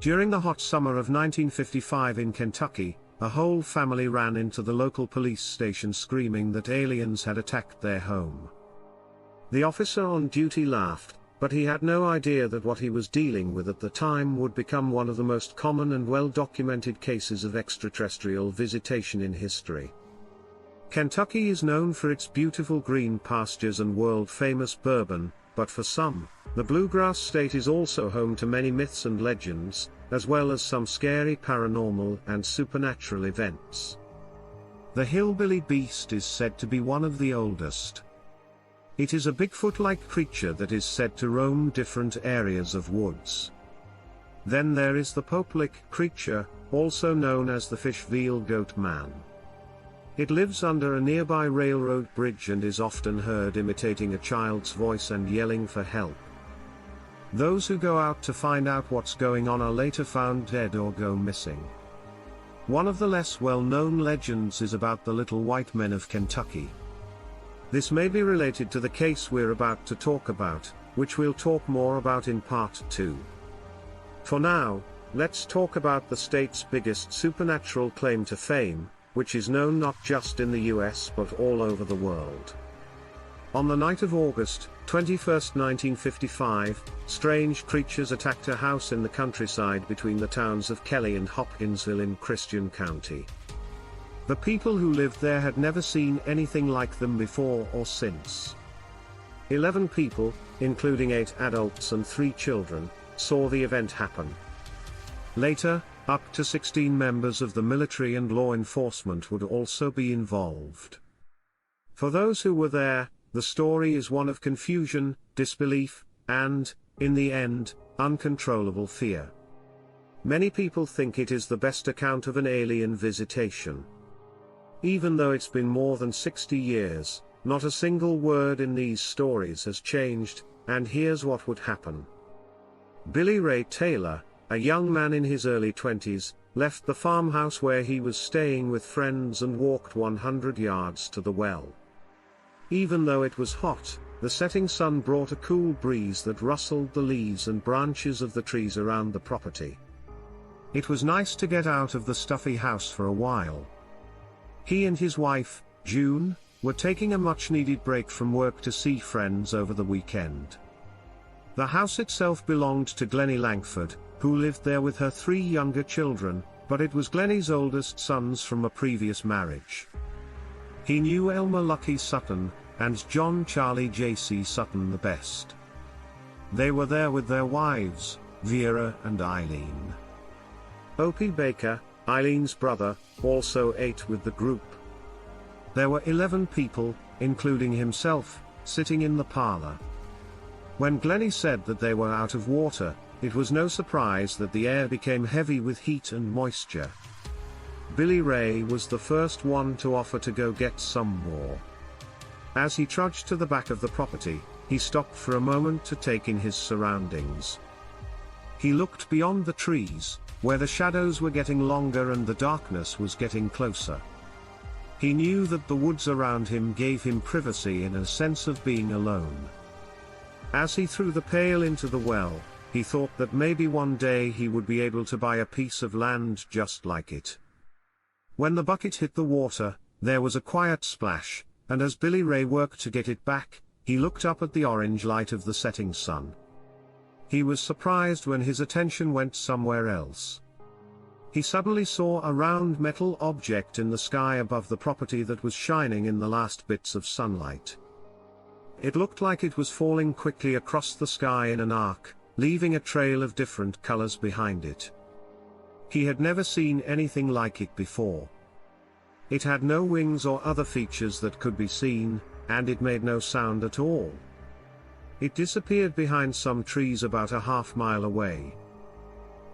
During the hot summer of 1955 in Kentucky, a whole family ran into the local police station screaming that aliens had attacked their home. The officer on duty laughed, but he had no idea that what he was dealing with at the time would become one of the most common and well-documented cases of extraterrestrial visitation in history. Kentucky is known for its beautiful green pastures and world-famous bourbon, but for some, the bluegrass state is also home to many myths and legends, as well as some scary paranormal and supernatural events. The hillbilly beast is said to be one of the oldest. It is a Bigfoot-like creature that is said to roam different areas of woods. Then there is the pope-like creature, also known as the fish-veal goat man. It lives under a nearby railroad bridge and is often heard imitating a child's voice and yelling for help. Those who go out to find out what's going on are later found dead or go missing. One of the less well-known legends is about the little white men of Kentucky. This may be related to the case we're about to talk about, which we'll talk more about in part 2. For now, let's talk about the state's biggest supernatural claim to fame, which is known not just in the US but all over the world. On the night of August 21, 1955, strange creatures attacked a house in the countryside between the towns of Kelly and Hopkinsville in Christian County. The people who lived there had never seen anything like them before or since. 11 people, including 8 adults and 3 children, saw the event happen. Later, up to 16 members of the military and law enforcement would also be involved. For those who were there, the story is one of confusion, disbelief, and, in the end, uncontrollable fear. Many people think it is the best account of an alien visitation. Even though it's been more than 60 years, not a single word in these stories has changed, and here's what would happen. Billy Ray Taylor, a young man in his early 20s, left the farmhouse where he was staying with friends and walked 100 yards to the well. Even though it was hot, the setting sun brought a cool breeze that rustled the leaves and branches of the trees around the property. It was nice to get out of the stuffy house for a while. He and his wife, June, were taking a much-needed break from work to see friends over the weekend. The house itself belonged to Glennie Langford, who lived there with her 3 younger children, but it was Glennie's oldest sons from a previous marriage. He knew Elmer Lucky Sutton, and John Charlie J.C. Sutton the best. They were there with their wives, Vera and Eileen. Opie Baker, Eileen's brother, also ate with the group. There were 11 people, including himself, sitting in the parlor. When Glennie said that they were out of water, it was no surprise that the air became heavy with heat and moisture. Billy Ray was the first one to offer to go get some more. As he trudged to the back of the property, he stopped for a moment to take in his surroundings. He looked beyond the trees, where the shadows were getting longer and the darkness was getting closer. He knew that the woods around him gave him privacy and a sense of being alone. As he threw the pail into the well, he thought that maybe one day he would be able to buy a piece of land just like it. When the bucket hit the water, there was a quiet splash, and as Billy Ray worked to get it back, he looked up at the orange light of the setting sun. He was surprised when his attention went somewhere else. He suddenly saw a round metal object in the sky above the property that was shining in the last bits of sunlight. It looked like it was falling quickly across the sky in an arc, leaving a trail of different colors behind it. He had never seen anything like it before. It had no wings or other features that could be seen, and it made no sound at all. It disappeared behind some trees about a half-mile away.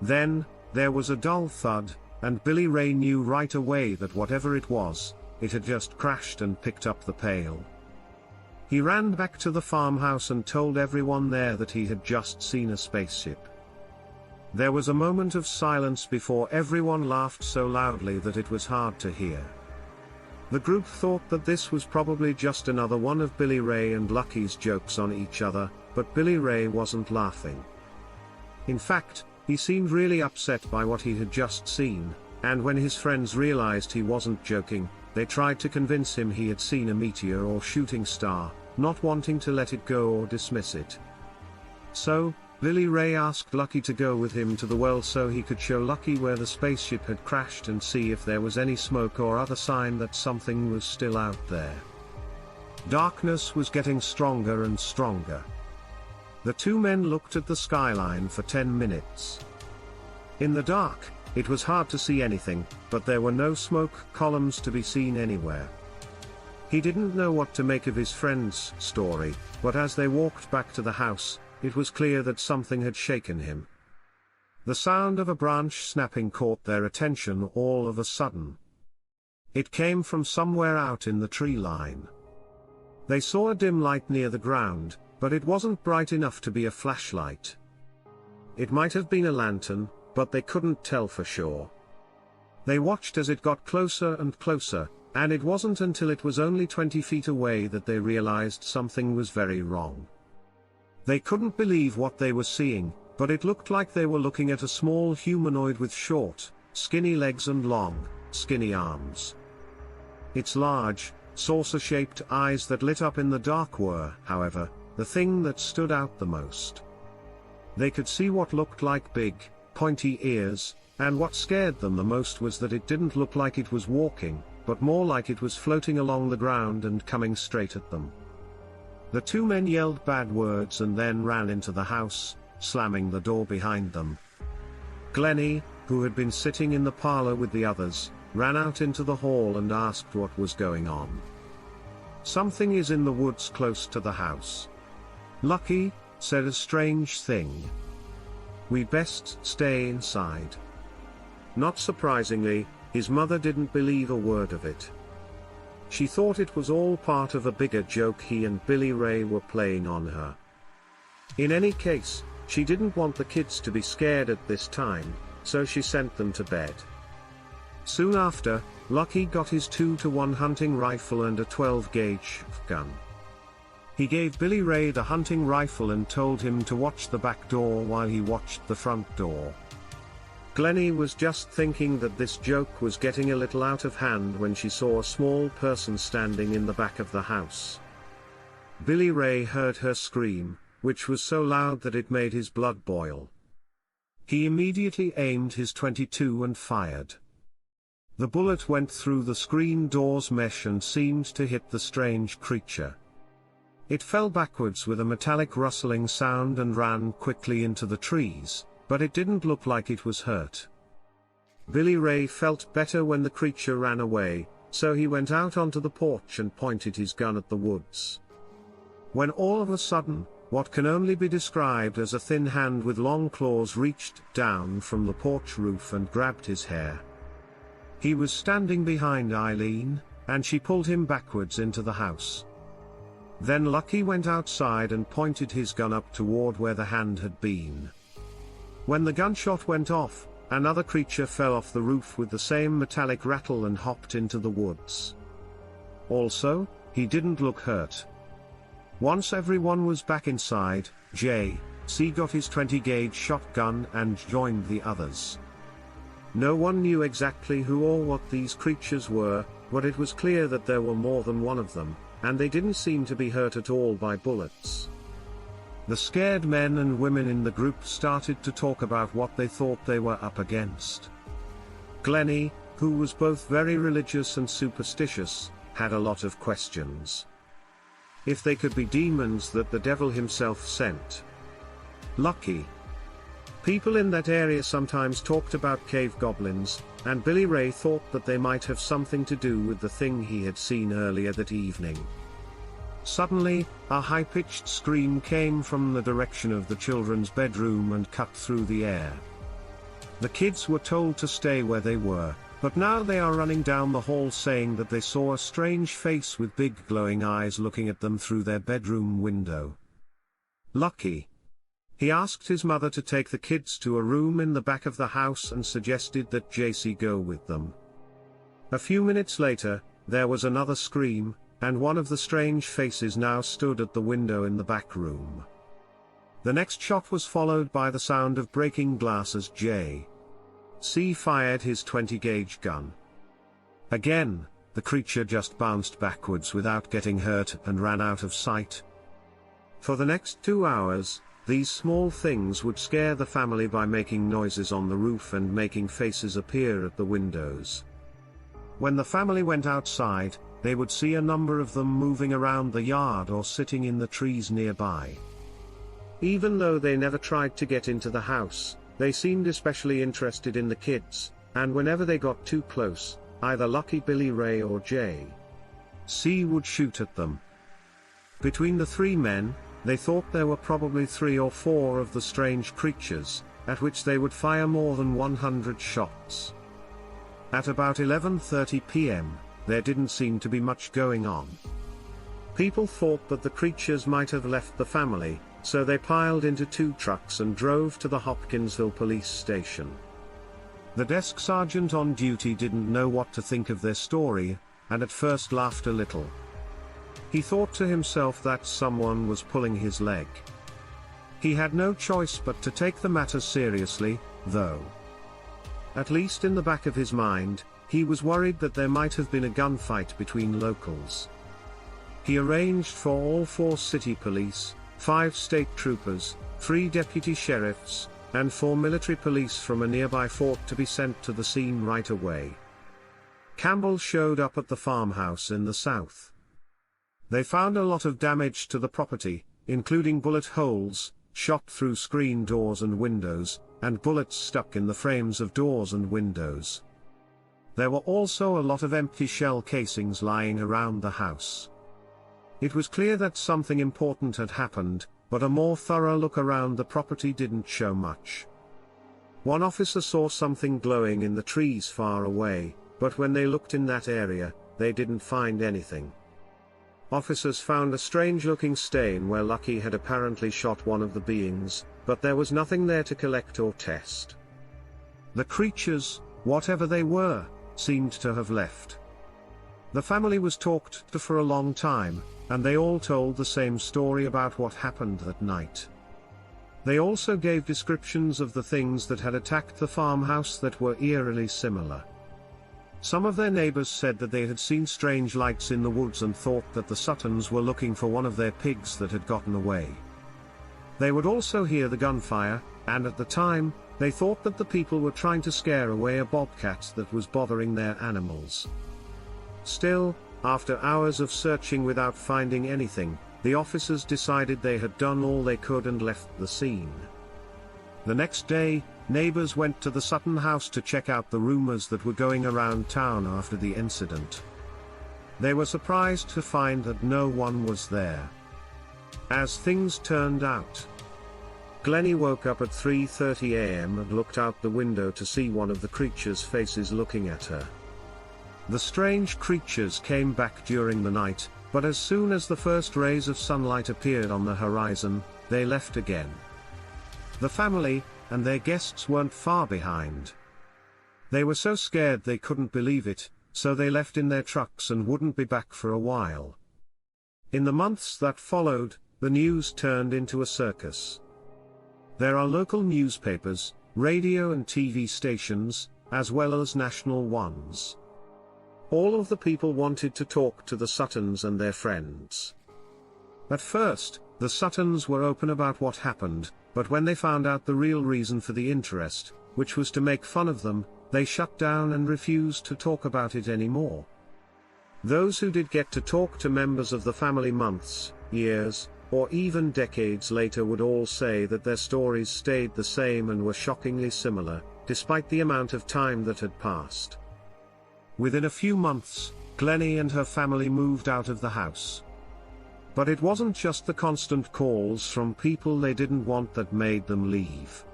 Then, there was a dull thud, and Billy Ray knew right away that whatever it was, it had just crashed and picked up the pail. He ran back to the farmhouse and told everyone there that he had just seen a spaceship. There was a moment of silence before everyone laughed so loudly that it was hard to hear. The group thought that this was probably just another one of Billy Ray and Lucky's jokes on each other, but Billy Ray wasn't laughing. In fact, He seemed really upset by what he had just seen, and when his friends realized he wasn't joking, they tried to convince him he had seen a meteor or shooting star, not wanting to let it go or dismiss it. So, Billy Ray asked Lucky to go with him to the well so he could show Lucky where the spaceship had crashed and see if there was any smoke or other sign that something was still out there. Darkness was getting stronger and stronger. The two men looked at the skyline for 10 minutes. In the dark, it was hard to see anything, but there were no smoke columns to be seen anywhere. He didn't know what to make of his friend's story, but as they walked back to the house, it was clear that something had shaken him. The sound of a branch snapping caught their attention all of a sudden. It came from somewhere out in the tree line. They saw a dim light near the ground, but it wasn't bright enough to be a flashlight. It might have been a lantern, but they couldn't tell for sure. They watched as it got closer and closer, and it wasn't until it was only 20 feet away that they realized something was very wrong. They couldn't believe what they were seeing, but it looked like they were looking at a small humanoid with short, skinny legs and long, skinny arms. Its large, saucer-shaped eyes that lit up in the dark were, however, the thing that stood out the most. They could see what looked like big, pointy ears, and what scared them the most was that it didn't look like it was walking, but more like it was floating along the ground and coming straight at them. The two men yelled bad words and then ran into the house, slamming the door behind them. Glennie, who had been sitting in the parlor with the others, ran out into the hall and asked what was going on. "Something is in the woods close to the house." Lucky said a strange thing. "We best stay inside." Not surprisingly, his mother didn't believe a word of it. She thought it was all part of a bigger joke he and Billy Ray were playing on her. In any case, she didn't want the kids to be scared at this time, so she sent them to bed. Soon after, Lucky got his 2-to-1 hunting rifle and a 12-gauge gun. He gave Billy Ray the hunting rifle and told him to watch the back door while he watched the front door. Glennie was just thinking that this joke was getting a little out of hand when she saw a small person standing in the back of the house. Billy Ray heard her scream, which was so loud that it made his blood boil. He immediately aimed his .22 and fired. The bullet went through the screen door's mesh and seemed to hit the strange creature. It fell backwards with a metallic rustling sound and ran quickly into the trees, but it didn't look like it was hurt. Billy Ray felt better when the creature ran away, so he went out onto the porch and pointed his gun at the woods. When all of a sudden, what can only be described as a thin hand with long claws reached down from the porch roof and grabbed his hair. He was standing behind Eileen, and she pulled him backwards into the house. Then Lucky went outside and pointed his gun up toward where the hand had been. When the gunshot went off, another creature fell off the roof with the same metallic rattle and hopped into the woods. Also, he didn't look hurt. Once everyone was back inside, J.C. got his 20-gauge shotgun and joined the others. No one knew exactly who or what these creatures were, but it was clear that there were more than one of them, and they didn't seem to be hurt at all by bullets. The scared men and women in the group started to talk about what they thought they were up against. Glennie, who was both very religious and superstitious, had a lot of questions. If they could be demons that the devil himself sent. Lucky. People in that area sometimes talked about cave goblins, and Billy Ray thought that they might have something to do with the thing he had seen earlier that evening. Suddenly, a high-pitched scream came from the direction of the children's bedroom and cut through the air. The kids were told to stay where they were, but now they are running down the hall saying that they saw a strange face with big glowing eyes looking at them through their bedroom window. Lucky. He asked his mother to take the kids to a room in the back of the house and suggested that JC go with them. A few minutes later, there was another scream, and one of the strange faces now stood at the window in the back room. The next shot was followed by the sound of breaking glass as J.C. fired his 20-gauge gun. Again, the creature just bounced backwards without getting hurt and ran out of sight. For the next 2 hours, these small things would scare the family by making noises on the roof and making faces appear at the windows. When the family went outside, they would see a number of them moving around the yard or sitting in the trees nearby. Even though they never tried to get into the house, they seemed especially interested in the kids, and whenever they got too close, either Lucky Billy Ray or J.C. would shoot at them. Between the three men, they thought there were probably 3 or 4 of the strange creatures, at which they would fire more than 100 shots. At about 11:30 p.m., there didn't seem to be much going on. People thought that the creatures might have left the family, so they piled into 2 trucks and drove to the Hopkinsville police station. The desk sergeant on duty didn't know what to think of their story, and at first laughed a little. He thought to himself that someone was pulling his leg. He had no choice but to take the matter seriously, though. At least in the back of his mind, he was worried that there might have been a gunfight between locals. He arranged for all 4 city police, 5 state troopers, 3 deputy sheriffs, and 4 military police from a nearby fort to be sent to the scene right away. Campbell showed up at the farmhouse in the south. They found a lot of damage to the property, including bullet holes, shot through screen doors and windows, and bullets stuck in the frames of doors and windows. There were also a lot of empty shell casings lying around the house. It was clear that something important had happened, but a more thorough look around the property didn't show much. One officer saw something glowing in the trees far away, but when they looked in that area, they didn't find anything. Officers found a strange-looking stain where Lucky had apparently shot one of the beings, but there was nothing there to collect or test. The creatures, whatever they were, seemed to have left. The family was talked to for a long time, and they all told the same story about what happened that night. They also gave descriptions of the things that had attacked the farmhouse that were eerily similar. Some of their neighbors said that they had seen strange lights in the woods and thought that the Suttons were looking for one of their pigs that had gotten away. They would also hear the gunfire, and at the time, they thought that the people were trying to scare away a bobcat that was bothering their animals. Still, after hours of searching without finding anything, the officers decided they had done all they could and left the scene. The next day, neighbors went to the Sutton house to check out the rumors that were going around town after the incident. They were surprised to find that no one was there. As things turned out, Glennie woke up at 3:30 a.m. and looked out the window to see one of the creatures' faces looking at her. The strange creatures came back during the night, but as soon as the first rays of sunlight appeared on the horizon, they left again. The family and their guests weren't far behind. They were so scared they couldn't believe it, so they left in their trucks and wouldn't be back for a while. In the months that followed, the news turned into a circus. There are local newspapers, radio and TV stations, as well as national ones. All of the people wanted to talk to the Suttons and their friends. At first, the Suttons were open about what happened, but when they found out the real reason for the interest, which was to make fun of them, they shut down and refused to talk about it anymore. Those who did get to talk to members of the family months, years, or even decades later would all say that their stories stayed the same and were shockingly similar, despite the amount of time that had passed. Within a few months, Glennie and her family moved out of the house. But it wasn't just the constant calls from people they didn't want that made them leave.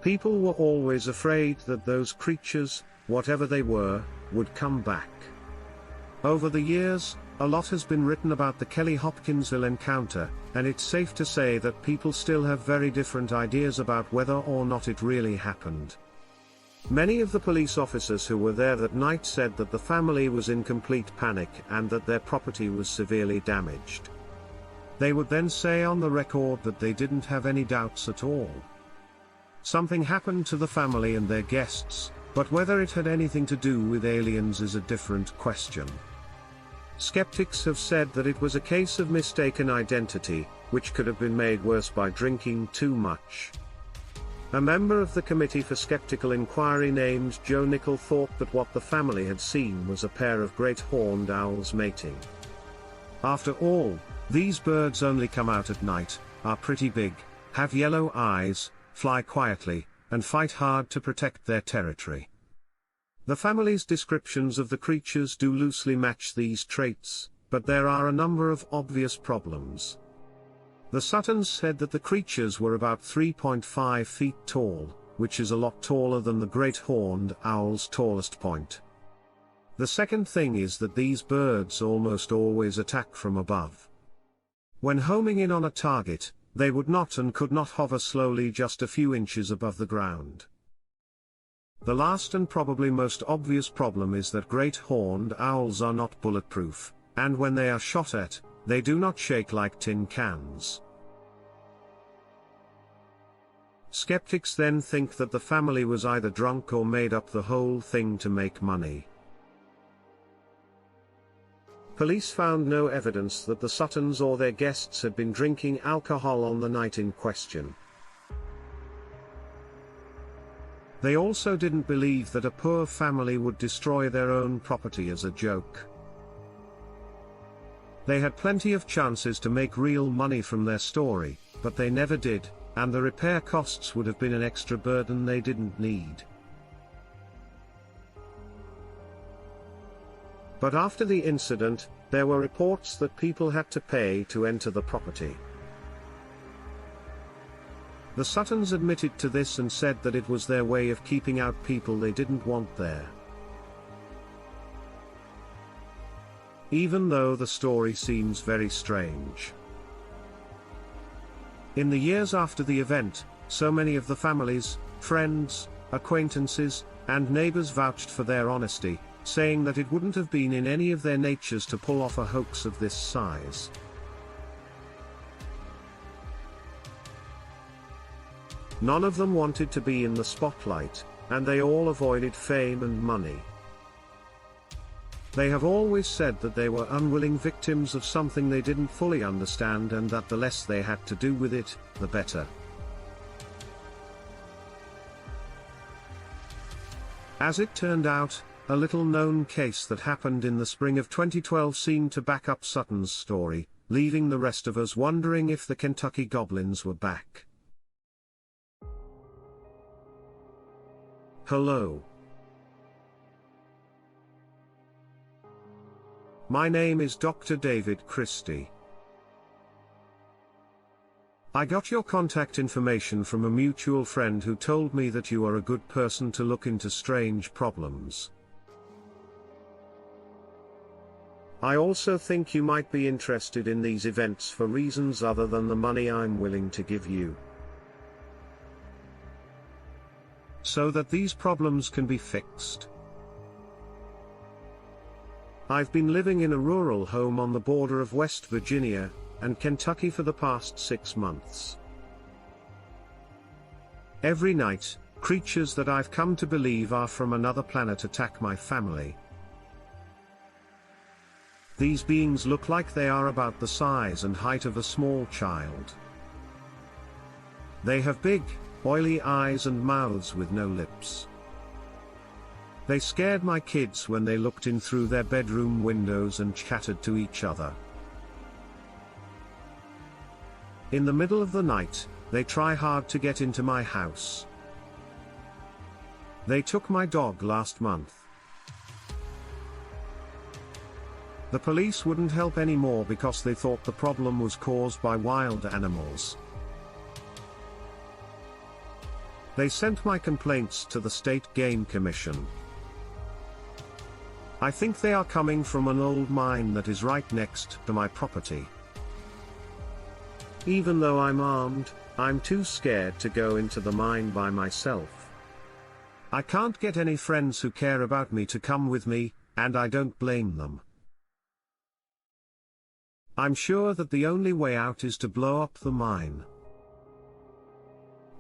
People were always afraid that those creatures, whatever they were, would come back. Over the years, a lot has been written about the Kelly Hopkinsville encounter, and it's safe to say that people still have very different ideas about whether or not it really happened. Many of the police officers who were there that night said that the family was in complete panic and that their property was severely damaged. They would then say on the record that they didn't have any doubts at all. Something happened to the family and their guests, but whether it had anything to do with aliens is a different question. Skeptics have said that it was a case of mistaken identity, which could have been made worse by drinking too much. A member of the Committee for Skeptical Inquiry named Joe Nickel thought that what the family had seen was a pair of great horned owls mating. After all, these birds only come out at night, are pretty big, have yellow eyes, fly quietly, and fight hard to protect their territory. The family's descriptions of the creatures do loosely match these traits, but there are a number of obvious problems. The Suttons said that the creatures were about 3.5 feet tall, which is a lot taller than the great horned owl's tallest point. The second thing is that these birds almost always attack from above. When homing in on a target, they would not and could not hover slowly just a few inches above the ground. The last and probably most obvious problem is that great horned owls are not bulletproof, and when they are shot at, they do not shake like tin cans. Skeptics then think that the family was either drunk or made up the whole thing to make money. Police found no evidence that the Suttons or their guests had been drinking alcohol on the night in question. They also didn't believe that a poor family would destroy their own property as a joke. They had plenty of chances to make real money from their story, but they never did, and the repair costs would have been an extra burden they didn't need. But after the incident, there were reports that people had to pay to enter the property. The Suttons admitted to this and said that it was their way of keeping out people they didn't want there. Even though the story seems very strange. In the years after the event, so many of the families, friends, acquaintances, and neighbors vouched for their honesty, saying that it wouldn't have been in any of their natures to pull off a hoax of this size. None of them wanted to be in the spotlight, and they all avoided fame and money. They have always said that they were unwilling victims of something they didn't fully understand and that the less they had to do with it, the better. As it turned out, a little-known case that happened in the spring of 2012 seemed to back up Sutton's story, leaving the rest of us wondering if the Kentucky Goblins were back. Hello. My name is Dr. David Christie. I got your contact information from a mutual friend who told me that you are a good person to look into strange problems. I also think you might be interested in these events for reasons other than the money I'm willing to give you, so that these problems can be fixed. I've been living in a rural home on the border of West Virginia and Kentucky for the past 6 months. Every night, creatures that I've come to believe are from another planet attack my family. These beings look like they are about the size and height of a small child. They have big, oily eyes and mouths with no lips. They scared my kids when they looked in through their bedroom windows and chattered to each other. In the middle of the night, they try hard to get into my house. They took my dog last month. The police wouldn't help anymore because they thought the problem was caused by wild animals. They sent my complaints to the State Game Commission. I think they are coming from an old mine that is right next to my property. Even though I'm armed, I'm too scared to go into the mine by myself. I can't get any friends who care about me to come with me, and I don't blame them. I'm sure that the only way out is to blow up the mine.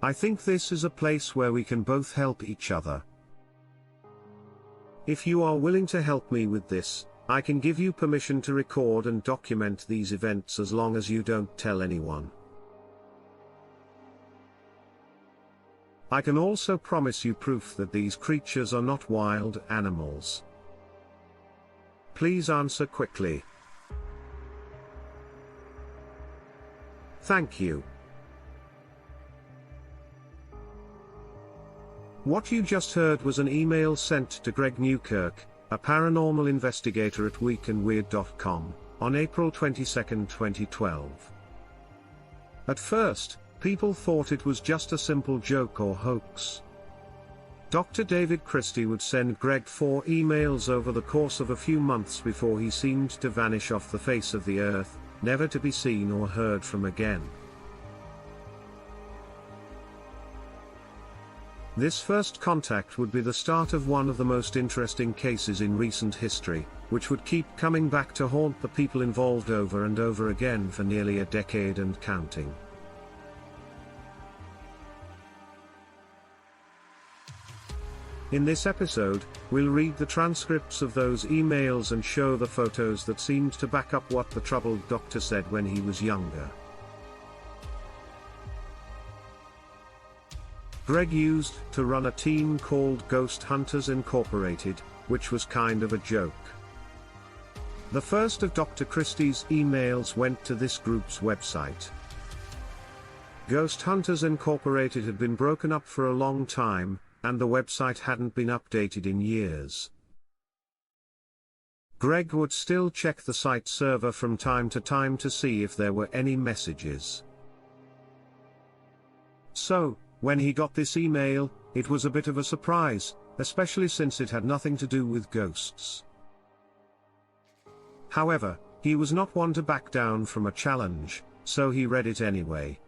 I think this is a place where we can both help each other. If you are willing to help me with this, I can give you permission to record and document these events as long as you don't tell anyone. I can also promise you proof that these creatures are not wild animals. Please answer quickly. Thank you. What you just heard was an email sent to Greg Newkirk, a paranormal investigator at weekandweird.com, on April 22, 2012. At first, people thought it was just a simple joke or hoax. Dr. David Christie would send Greg 4 emails over the course of a few months before he seemed to vanish off the face of the earth, never to be seen or heard from again. This first contact would be the start of one of the most interesting cases in recent history, which would keep coming back to haunt the people involved over and over again for nearly a decade and counting. In this episode, we'll read the transcripts of those emails and show the photos that seemed to back up what the troubled doctor said when he was younger. Greg used to run a team called Ghost Hunters Incorporated, which was kind of a joke. The first of Dr. Christie's emails went to this group's website. Ghost Hunters Incorporated had been broken up for a long time, and the website hadn't been updated in years. Greg would still check the site server from time to time to see if there were any messages. So, when he got this email, it was a bit of a surprise, especially since it had nothing to do with ghosts. However, he was not one to back down from a challenge, so he read it anyway.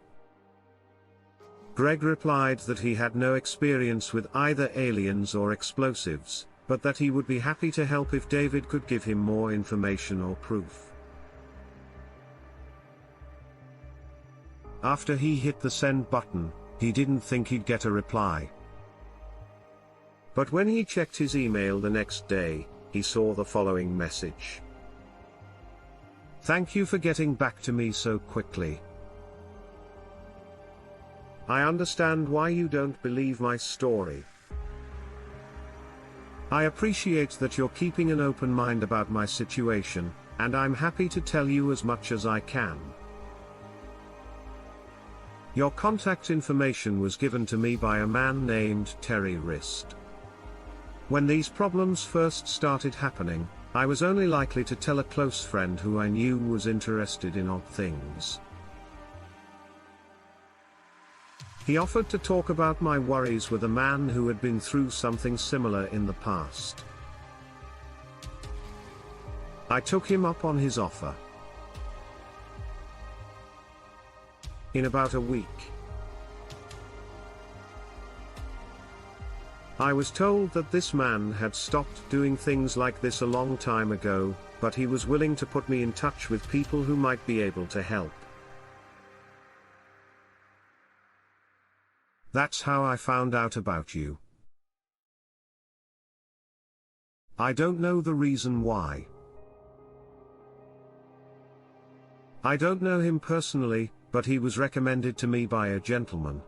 Greg replied that he had no experience with either aliens or explosives, but that he would be happy to help if David could give him more information or proof. After he hit the send button, he didn't think he'd get a reply. But when he checked his email the next day, he saw the following message. "Thank you for getting back to me so quickly. I understand why you don't believe my story. I appreciate that you're keeping an open mind about my situation, and I'm happy to tell you as much as I can. Your contact information was given to me by a man named Terry Rist. When these problems first started happening, I was only likely to tell a close friend who I knew was interested in odd things. He offered to talk about my worries with a man who had been through something similar in the past. I took him up on his offer. In about a week, I was told that this man had stopped doing things like this a long time ago, but he was willing to put me in touch with people who might be able to help. That's how I found out about you. I don't know the reason why. I don't know him personally, but he was recommended to me by a gentleman.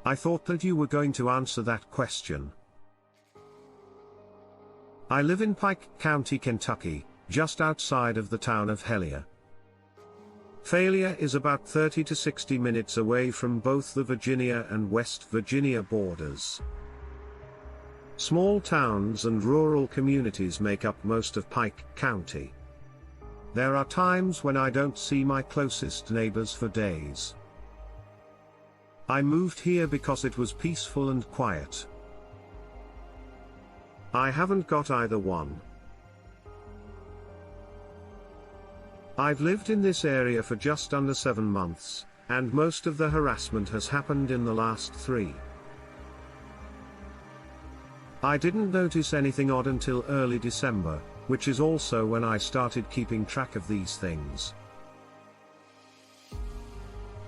I thought that you were going to answer that question. I live in Pike County, Kentucky, just outside of the town of Hellier. Failure is about 30 to 60 minutes away from both the Virginia and West Virginia borders. Small towns and rural communities make up most of Pike County. There are times when I don't see my closest neighbors for days. I moved here because it was peaceful and quiet. I haven't got either one. I've lived in this area for just under 7 months, and most of the harassment has happened in the last 3. I didn't notice anything odd until early December, which is also when I started keeping track of these things.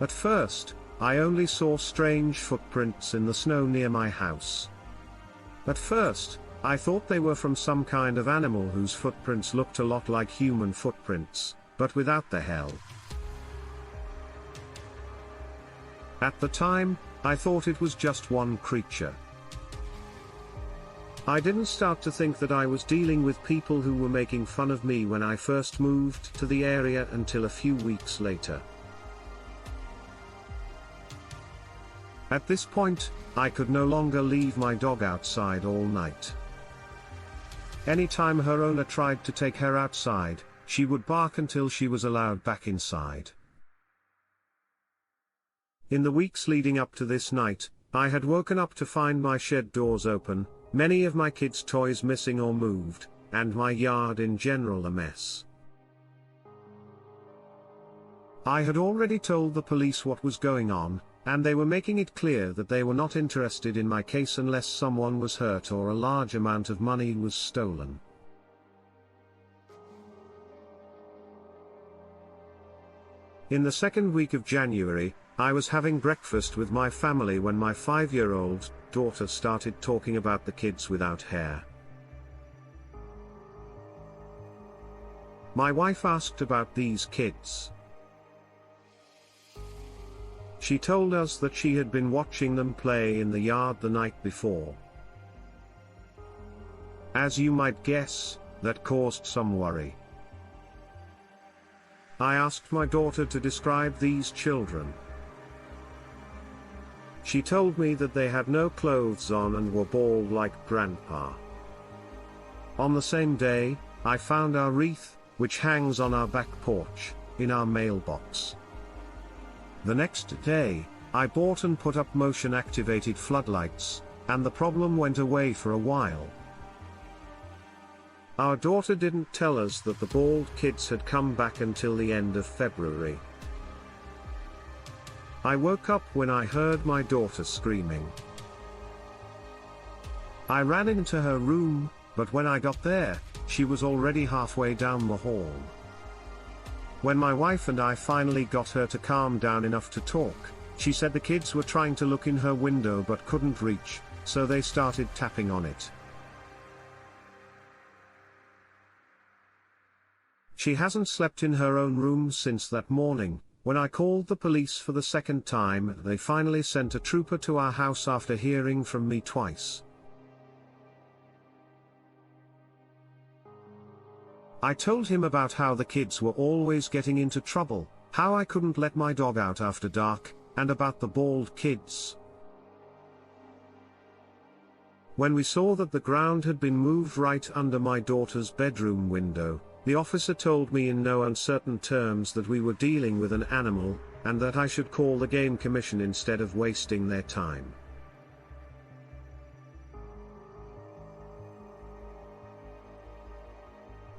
At first, I only saw strange footprints in the snow near my house. At first, I thought they were from some kind of animal whose footprints looked a lot like human footprints, but without the hell. At the time, I thought it was just one creature. I didn't start to think that I was dealing with people who were making fun of me when I first moved to the area until a few weeks later. At this point, I could no longer leave my dog outside all night. Anytime her owner tried to take her outside, she would bark until she was allowed back inside. In the weeks leading up to this night, I had woken up to find my shed doors open, many of my kids' toys missing or moved, and my yard in general a mess. I had already told the police what was going on, and they were making it clear that they were not interested in my case unless someone was hurt or a large amount of money was stolen. In the second week of January, I was having breakfast with my family when my 5-year-old daughter started talking about the kids without hair. My wife asked about these kids. She told us that she had been watching them play in the yard the night before. As you might guess, that caused some worry. I asked my daughter to describe these children. She told me that they had no clothes on and were bald like Grandpa. On the same day, I found our wreath, which hangs on our back porch, in our mailbox. The next day, I bought and put up motion-activated floodlights, and the problem went away for a while. Our daughter didn't tell us that the bald kids had come back until the end of February. I woke up when I heard my daughter screaming. I ran into her room, but when I got there, she was already halfway down the hall. When my wife and I finally got her to calm down enough to talk, she said the kids were trying to look in her window but couldn't reach, so they started tapping on it. She hasn't slept in her own room since that morning. When I called the police for the second time, they finally sent a trooper to our house after hearing from me twice. I told him about how the kids were always getting into trouble, how I couldn't let my dog out after dark, and about the bald kids. When we saw that the ground had been moved right under my daughter's bedroom window, the officer told me in no uncertain terms that we were dealing with an animal, and that I should call the Game Commission instead of wasting their time.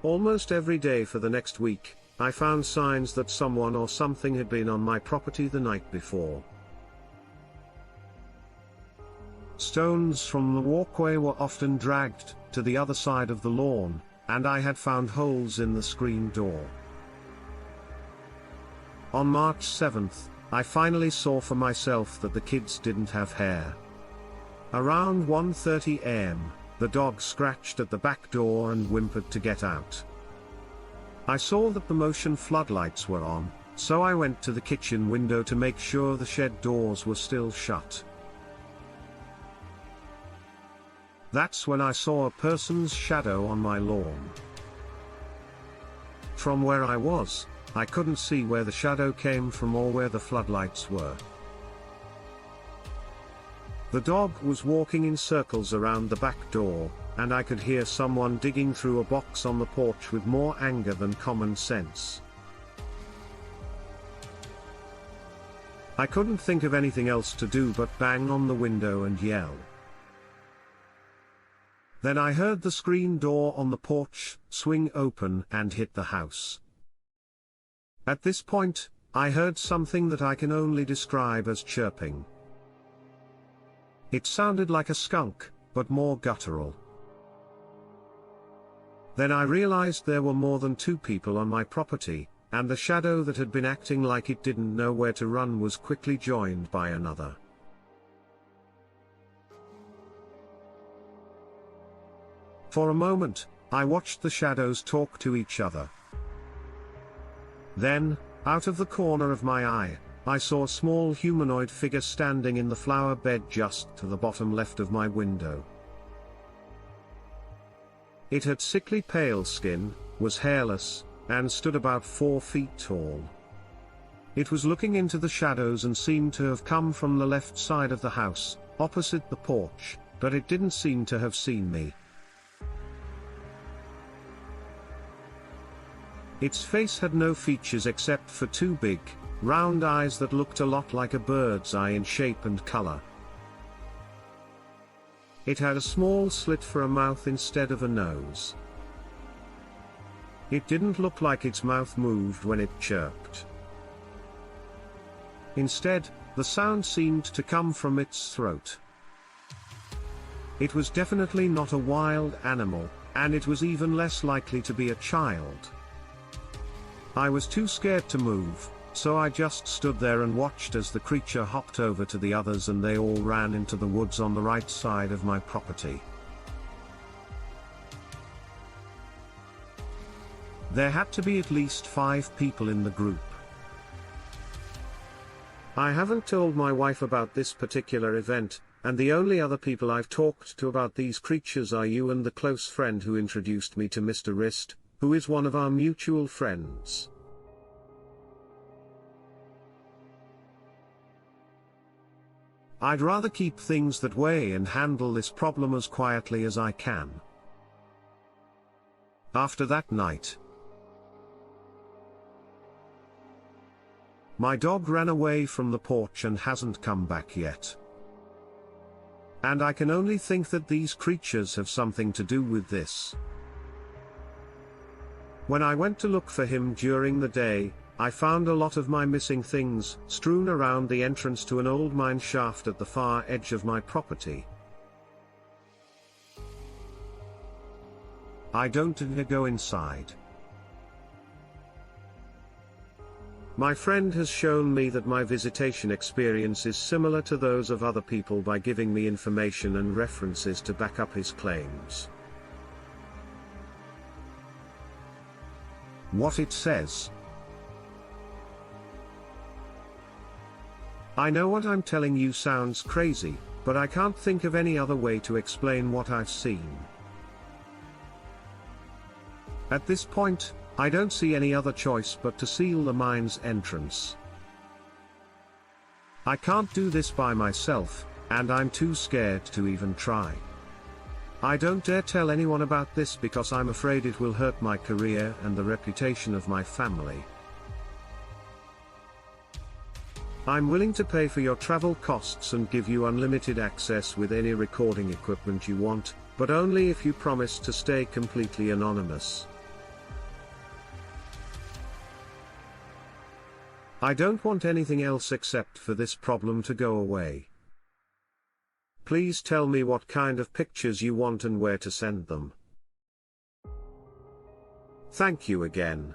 Almost every day for the next week, I found signs that someone or something had been on my property the night before. Stones from the walkway were often dragged to the other side of the lawn, and I had found holes in the screen door. On March 7th, I finally saw for myself that the kids didn't have hair. Around 1:30 a.m., the dog scratched at the back door and whimpered to get out. I saw that the motion floodlights were on, so I went to the kitchen window to make sure the shed doors were still shut. That's when I saw a person's shadow on my lawn. From where I was, I couldn't see where the shadow came from or where the floodlights were. The dog was walking in circles around the back door, and I could hear someone digging through a box on the porch with more anger than common sense. I couldn't think of anything else to do but bang on the window and yell. Then I heard the screen door on the porch swing open and hit the house. At this point, I heard something that I can only describe as chirping. It sounded like a skunk, but more guttural. Then I realized there were more than 2 people on my property, and the shadow that had been acting like it didn't know where to run was quickly joined by another. For a moment, I watched the shadows talk to each other. Then, out of the corner of my eye, I saw a small humanoid figure standing in the flower bed just to the bottom left of my window. It had sickly pale skin, was hairless, and stood about 4 feet tall. It was looking into the shadows and seemed to have come from the left side of the house, opposite the porch, but it didn't seem to have seen me. Its face had no features except for 2 big, round eyes that looked a lot like a bird's eye in shape and color. It had a small slit for a mouth instead of a nose. It didn't look like its mouth moved when it chirped. Instead, the sound seemed to come from its throat. It was definitely not a wild animal, and it was even less likely to be a child. I was too scared to move, so I just stood there and watched as the creature hopped over to the others and they all ran into the woods on the right side of my property. There had to be at least 5 people in the group. I haven't told my wife about this particular event, and the only other people I've talked to about these creatures are you and the close friend who introduced me to Mr. Wrist, who is one of our mutual friends. I'd rather keep things that way and handle this problem as quietly as I can. After that night, my dog ran away from the porch and hasn't come back yet. And I can only think that these creatures have something to do with this. When I went to look for him during the day, I found a lot of my missing things strewn around the entrance to an old mine shaft at the far edge of my property. I don't dare go inside. My friend has shown me that my visitation experience is similar to those of other people by giving me information and references to back up his claims. What it says. I know what I'm telling you sounds crazy, but I can't think of any other way to explain what I've seen. At this point, I don't see any other choice but to seal the mine's entrance. I can't do this by myself, and I'm too scared to even try. I don't dare tell anyone about this because I'm afraid it will hurt my career and the reputation of my family. I'm willing to pay for your travel costs and give you unlimited access with any recording equipment you want, but only if you promise to stay completely anonymous. I don't want anything else except for this problem to go away. Please tell me what kind of pictures you want and where to send them. Thank you again.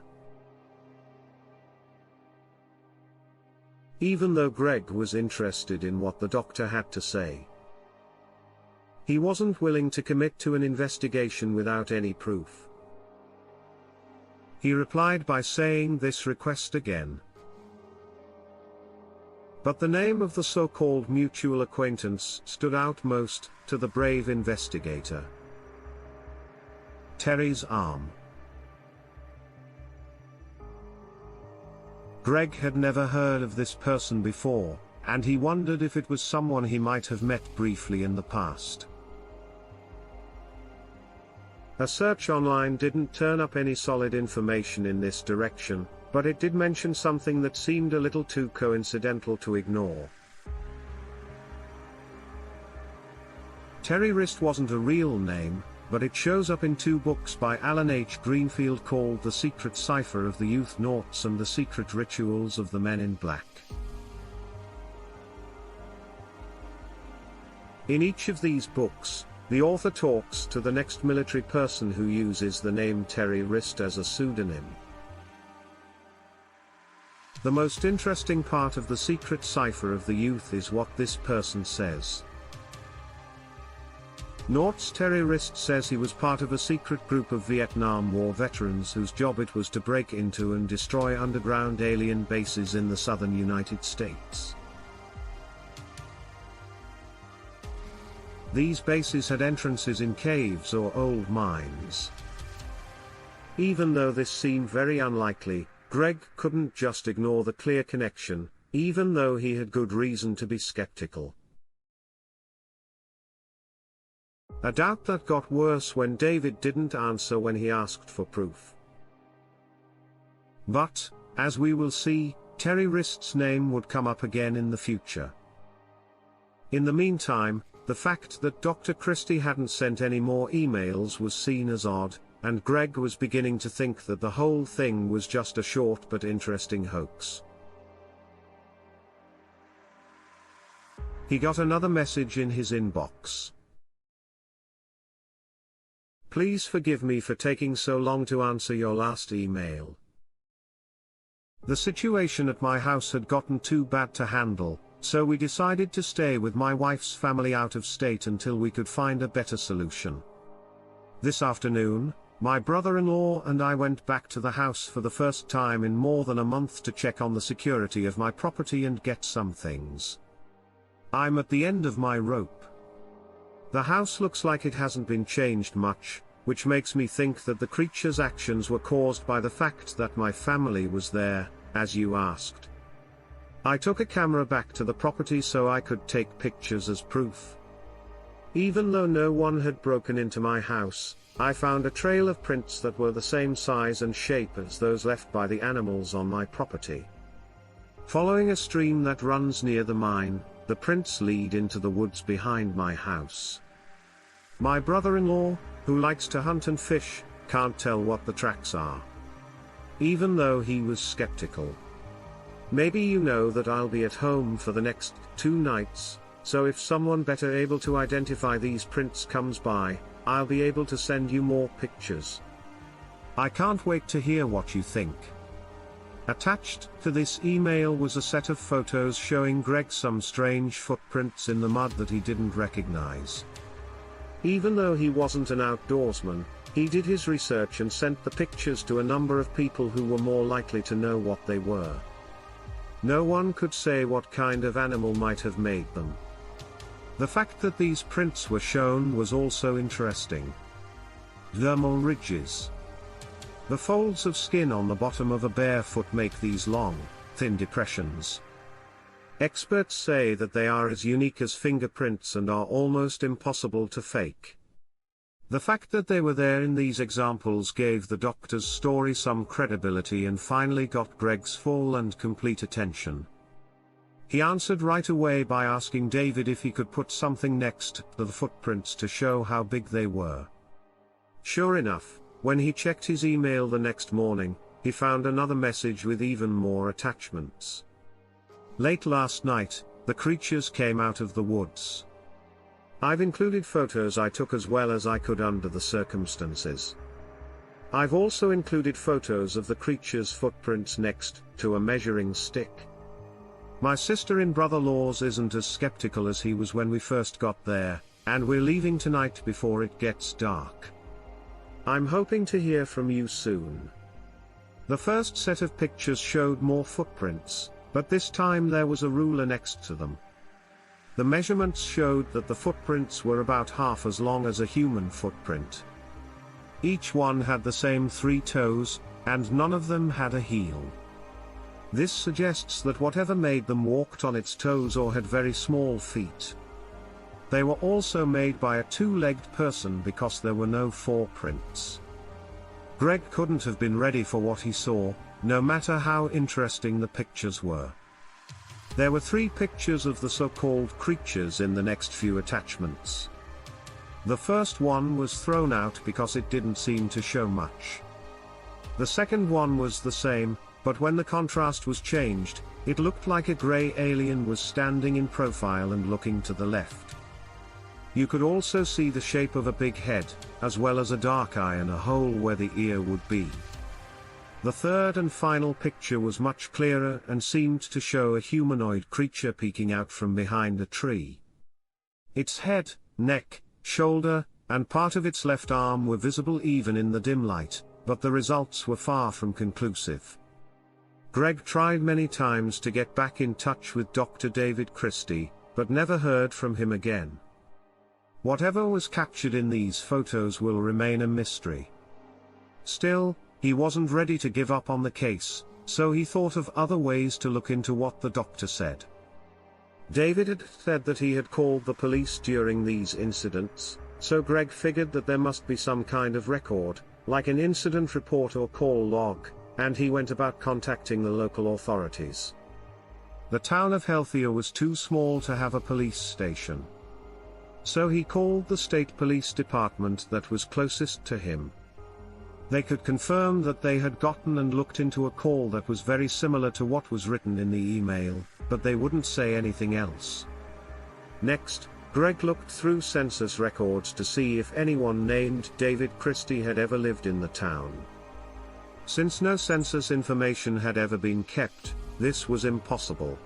Even though Greg was interested in what the doctor had to say, he wasn't willing to commit to an investigation without any proof. He replied by saying this request again. But the name of the so-called mutual acquaintance stood out most to the brave investigator. Terry's arm. Greg had never heard of this person before, and he wondered if it was someone he might have met briefly in the past. A search online didn't turn up any solid information in this direction, but it did mention something that seemed a little too coincidental to ignore. Terry Wrist wasn't a real name, but it shows up in 2 books by Alan H. Greenfield called The Secret Cipher of the Youth Naughts and The Secret Rituals of the Men in Black. In each of these books, The author talks to the next military person who uses the name Terry Wrist as a pseudonym. The most interesting part of the secret cipher of the youth is what this person says. Naught's Terry Wrist says he was part of a secret group of Vietnam War veterans whose job it was to break into and destroy underground alien bases in the southern United States. These bases had entrances in caves or old mines. Even though this seemed very unlikely, Greg couldn't just ignore the clear connection, even though he had good reason to be skeptical. A doubt that got worse when David didn't answer when he asked for proof. But, as we will see, Terry Wrist's name would come up again in the future. In the meantime, the fact that Dr. Christie hadn't sent any more emails was seen as odd, and Greg was beginning to think that the whole thing was just a short but interesting hoax. He got another message in his inbox. Please forgive me for taking so long to answer your last email. The situation at my house had gotten too bad to handle, so we decided to stay with my wife's family out of state until we could find a better solution. This afternoon, my brother-in-law and I went back to the house for the first time in more than a month to check on the security of my property and get some things. I'm at the end of my rope. The house looks like it hasn't been changed much, which makes me think that the creature's actions were caused by the fact that my family was there, as you asked. I took a camera back to the property so I could take pictures as proof. Even though no one had broken into my house, I found a trail of prints that were the same size and shape as those left by the animals on my property. Following a stream that runs near the mine, the prints lead into the woods behind my house. My brother-in-law, who likes to hunt and fish, can't tell what the tracks are. Even though he was skeptical. Maybe you know that I'll be at home for the next 2 nights, so if someone better able to identify these prints comes by, I'll be able to send you more pictures. I can't wait to hear what you think. Attached to this email was a set of photos showing Greg some strange footprints in the mud that he didn't recognize. Even though he wasn't an outdoorsman, he did his research and sent the pictures to a number of people who were more likely to know what they were. No one could say what kind of animal might have made them. The fact that these prints were shown was also interesting. Dermal ridges. The folds of skin on the bottom of a bare foot make these long, thin depressions. Experts say that they are as unique as fingerprints and are almost impossible to fake. The fact that they were there in these examples gave the doctor's story some credibility and finally got Greg's full and complete attention. He answered right away by asking David if he could put something next to the footprints to show how big they were. Sure enough, when he checked his email the next morning, he found another message with even more attachments. Late last night, the creatures came out of the woods. I've included photos I took as well as I could under the circumstances. I've also included photos of the creature's footprints next to a measuring stick. My sister-in-brother-laws isn't as skeptical as he was when we first got there, and we're leaving tonight before it gets dark. I'm hoping to hear from you soon. The first set of pictures showed more footprints, but this time there was a ruler next to them. The measurements showed that the footprints were about half as long as a human footprint. Each one had the same 3 toes, and none of them had a heel. This suggests that whatever made them walked on its toes or had very small feet. They were also made by a 2-legged person because there were no footprints. Greg couldn't have been ready for what he saw, no matter how interesting the pictures were. There were 3 pictures of the so-called creatures in the next few attachments. The first one was thrown out because it didn't seem to show much. The second one was the same, but when the contrast was changed, it looked like a grey alien was standing in profile and looking to the left. You could also see the shape of a big head, as well as a dark eye and a hole where the ear would be. The third and final picture was much clearer and seemed to show a humanoid creature peeking out from behind a tree. Its head, neck, shoulder, and part of its left arm were visible even in the dim light, but the results were far from conclusive. Greg tried many times to get back in touch with Dr. David Christie, but never heard from him again. Whatever was captured in these photos will remain a mystery. Still, he wasn't ready to give up on the case, so he thought of other ways to look into what the doctor said. David had said that he had called the police during these incidents, so Greg figured that there must be some kind of record, like an incident report or call log, and he went about contacting the local authorities. The town of Healthier was too small to have a police station. So he called the state police department that was closest to him. They could confirm that they had gotten and looked into a call that was very similar to what was written in the email, but they wouldn't say anything else. Next, Greg looked through census records to see if anyone named David Christie had ever lived in the town. Since no census information had ever been kept, this was impossible.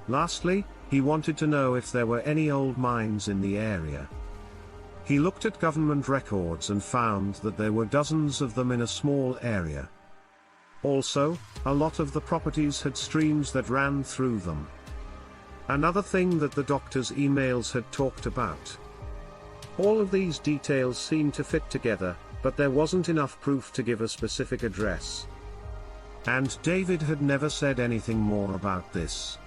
Lastly, he wanted to know if there were any old mines in the area. He looked at government records and found that there were dozens of them in a small area. Also, a lot of the properties had streams that ran through them. Another thing that the doctor's emails had talked about. All of these details seemed to fit together, but there wasn't enough proof to give a specific address. And David had never said anything more about this.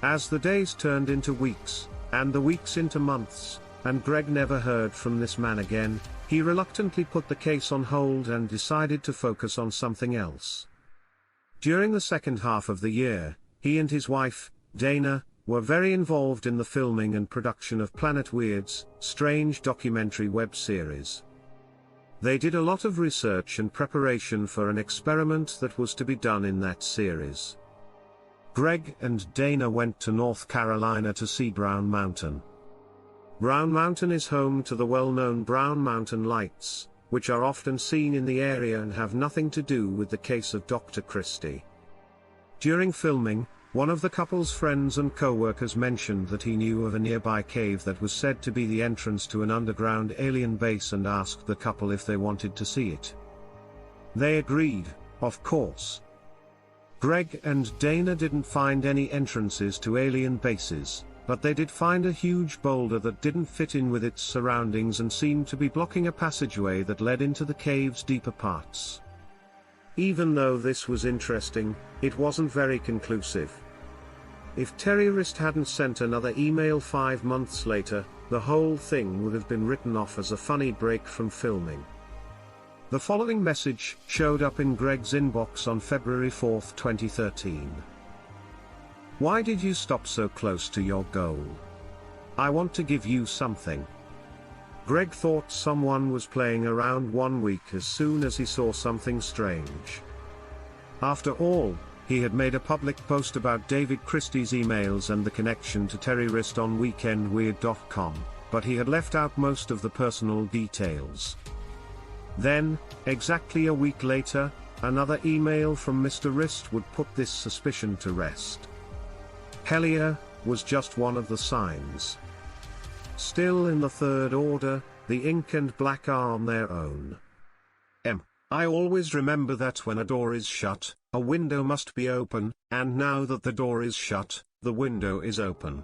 As the days turned into weeks, and the weeks into months, and Greg never heard from this man again, he reluctantly put the case on hold and decided to focus on something else. During the second half of the year, he and his wife, Dana, were very involved in the filming and production of Planet Weird's strange documentary web series. They did a lot of research and preparation for an experiment that was to be done in that series. Greg and Dana went to North Carolina to see Brown Mountain. Brown Mountain is home to the well-known Brown Mountain Lights, which are often seen in the area and have nothing to do with the case of Dr. Christie. During filming, one of the couple's friends and co-workers mentioned that he knew of a nearby cave that was said to be the entrance to an underground alien base and asked the couple if they wanted to see it. They agreed, of course. Greg and Dana didn't find any entrances to alien bases, but they did find a huge boulder that didn't fit in with its surroundings and seemed to be blocking a passageway that led into the cave's deeper parts. Even though this was interesting, it wasn't very conclusive. If terrorist hadn't sent another email 5 months later, the whole thing would have been written off as a funny break from filming. The following message showed up in Greg's inbox on February 4, 2013. Why did you stop so close to your goal? I want to give you something. Greg thought someone was playing around 1 week as soon as he saw something strange. After all, he had made a public post about David Christie's emails and the connection to terrorist on weekendweird.com, but he had left out most of the personal details. Then, exactly a week later, another email from Mr. Wrist would put this suspicion to rest. Hellier was just one of the signs. Still in the third order, the ink and black are on their own. I always remember that when a door is shut, a window must be open, and now that the door is shut, the window is open.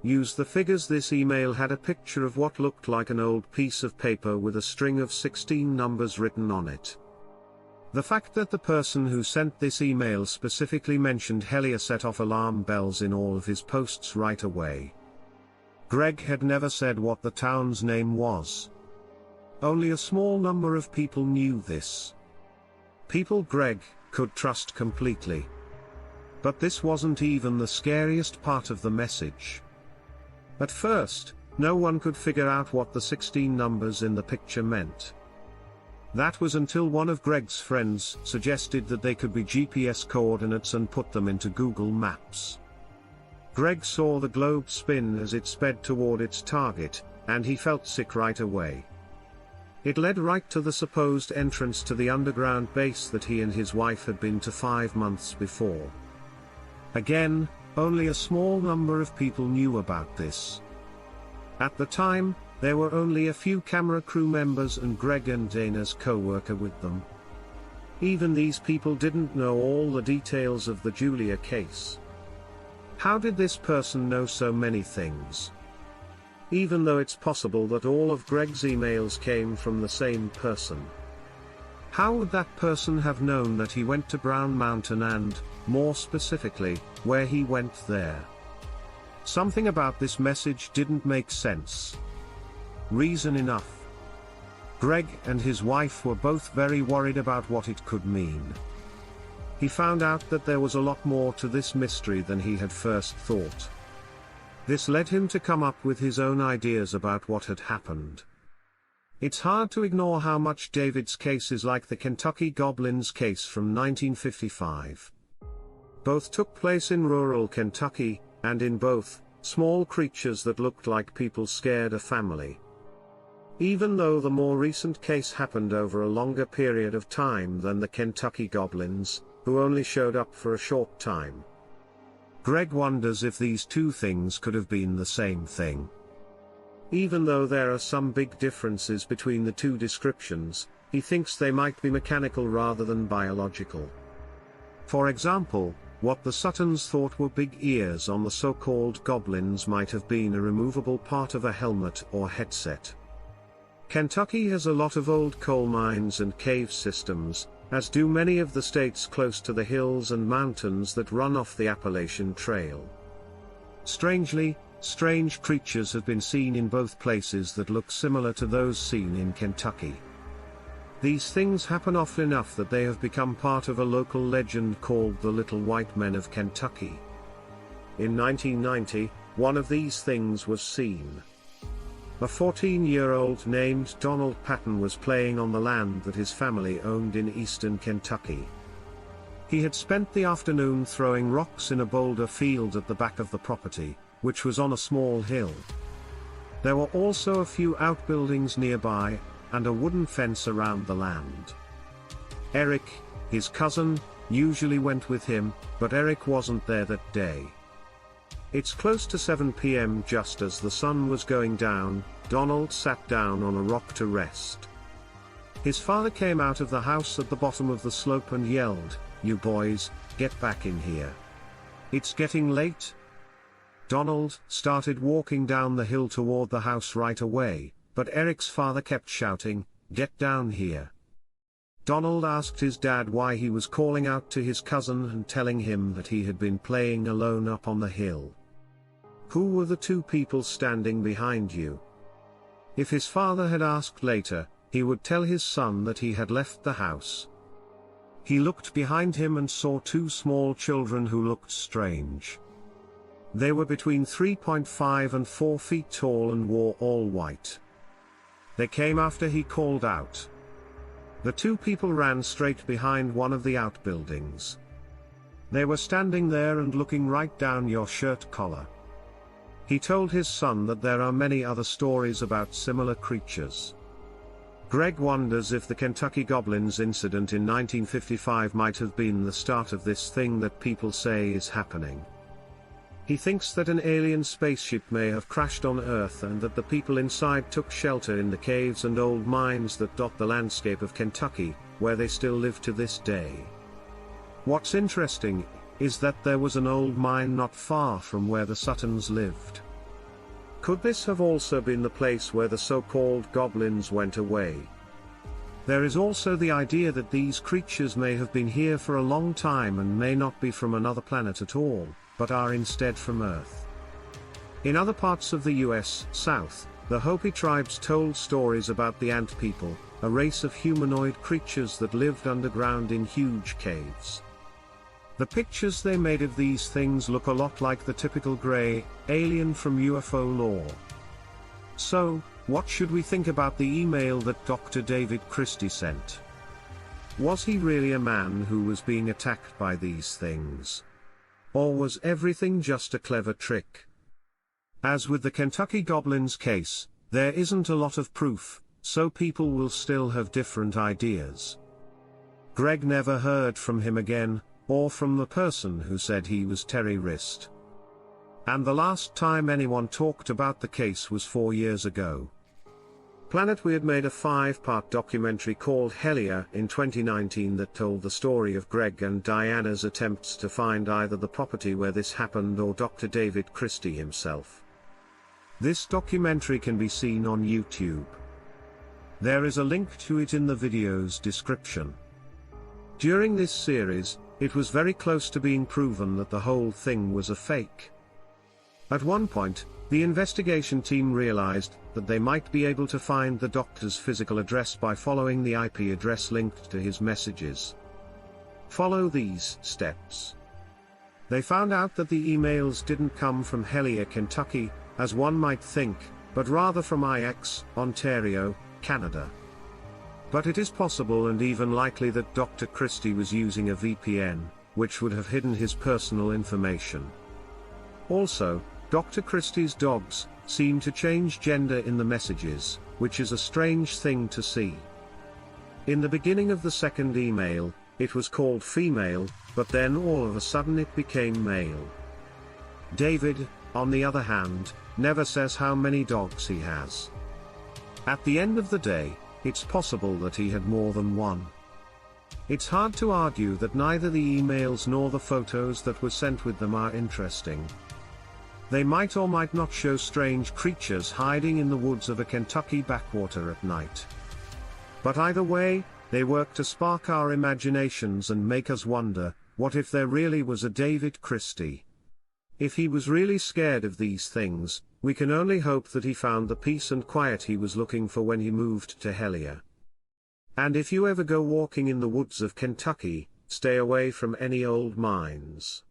Use the figures. This email had a picture of what looked like an old piece of paper with a string of 16 numbers written on it. The fact that the person who sent this email specifically mentioned Hellier set off alarm bells in all of his posts right away. Greg had never said what the town's name was. Only a small number of people knew this. People Greg could trust completely. But this wasn't even the scariest part of the message. At first, no one could figure out what the 16 numbers in the picture meant. That was until one of Greg's friends suggested that they could be GPS coordinates and put them into Google Maps. Greg saw the globe spin as it sped toward its target, and he felt sick right away. It led right to the supposed entrance to the underground base that he and his wife had been to 5 months before. Again, only a small number of people knew about this. At the time, there were only a few camera crew members and Greg and Dana's co-worker with them. Even these people didn't know all the details of the Julia case. How did this person know so many things? Even though it's possible that all of Greg's emails came from the same person. How would that person have known that he went to Brown Mountain and, more specifically, where he went there? Something about this message didn't make sense. Reason enough. Greg and his wife were both very worried about what it could mean. He found out that there was a lot more to this mystery than he had first thought. This led him to come up with his own ideas about what had happened. It's hard to ignore how much David's case is like the Kentucky Goblins case from 1955. Both took place in rural Kentucky, and in both, small creatures that looked like people scared a family. Even though the more recent case happened over a longer period of time than the Kentucky Goblins, who only showed up for a short time. Greg wonders if these two things could have been the same thing. Even though there are some big differences between the two descriptions, he thinks they might be mechanical rather than biological. For example, what the Suttons thought were big ears on the so-called goblins might have been a removable part of a helmet or headset. Kentucky has a lot of old coal mines and cave systems, as do many of the states close to the hills and mountains that run off the Appalachian Trail. Strangely, strange creatures have been seen in both places that look similar to those seen in Kentucky. These things happen often enough that they have become part of a local legend called the Little White Men of Kentucky. In 1990, one of these things was seen. A 14-year-old named Donald Patton was playing on the land that his family owned in eastern Kentucky. He had spent the afternoon throwing rocks in a boulder field at the back of the property, which was on a small hill. There were also a few outbuildings nearby, and a wooden fence around the land. Eric, his cousin, usually went with him, but Eric wasn't there that day. It's close to 7 p.m. just as the sun was going down, Donald sat down on a rock to rest. His father came out of the house at the bottom of the slope and yelled, "You boys, get back in here. It's getting late." Donald started walking down the hill toward the house right away, but Eric's father kept shouting, "Get down here." Donald asked his dad why he was calling out to his cousin and telling him that he had been playing alone up on the hill. Who were the two people standing behind you? If his father had asked later, he would tell his son that he had left the house. He looked behind him and saw two small children who looked strange. They were between 3.5 and 4 feet tall and wore all white. They came after he called out. The two people ran straight behind one of the outbuildings. They were standing there and looking right down your shirt collar. He told his son that there are many other stories about similar creatures. Greg wonders if the Kentucky Goblins incident in 1955 might have been the start of this thing that people say is happening. He thinks that an alien spaceship may have crashed on Earth and that the people inside took shelter in the caves and old mines that dot the landscape of Kentucky, where they still live to this day. What's interesting is that there was an old mine not far from where the Suttons lived. Could this have also been the place where the so-called goblins went away? There is also the idea that these creatures may have been here for a long time and may not be from another planet at all, but are instead from Earth. In other parts of the US South, the Hopi tribes told stories about the Ant People, a race of humanoid creatures that lived underground in huge caves. The pictures they made of these things look a lot like the typical grey alien from UFO lore. So, what should we think about the email that Dr. David Christie sent? Was he really a man who was being attacked by these things? Or was everything just a clever trick? As with the Kentucky Goblins case, there isn't a lot of proof, so people will still have different ideas. Greg never heard from him again, or from the person who said he was Terry Wrist. And the last time anyone talked about the case was 4 years ago. Planet Weird made a 5-part documentary called Hellier in 2019 that told the story of Greg and Diana's attempts to find either the property where this happened or Dr. David Christie himself. This documentary can be seen on YouTube. There is a link to it in the video's description. During this series, it was very close to being proven that the whole thing was a fake. At one point, the investigation team realized that they might be able to find the doctor's physical address by following the IP address linked to his messages. Follow these steps. They found out that the emails didn't come from Hellier, Kentucky, as one might think, but rather from IX, Ontario, Canada. But it is possible and even likely that Dr. Christie was using a VPN, which would have hidden his personal information. Also, Dr. Christie's dogs seem to change gender in the messages, which is a strange thing to see. In the beginning of the second email, it was called female, but then all of a sudden it became male. David, on the other hand, never says how many dogs he has. At the end of the day, it's possible that he had more than one. It's hard to argue that neither the emails nor the photos that were sent with them are interesting. They might or might not show strange creatures hiding in the woods of a Kentucky backwater at night. But either way, they work to spark our imaginations and make us wonder, what if there really was a David Christie? If he was really scared of these things, we can only hope that he found the peace and quiet he was looking for when he moved to Hellier. And if you ever go walking in the woods of Kentucky, stay away from any old mines.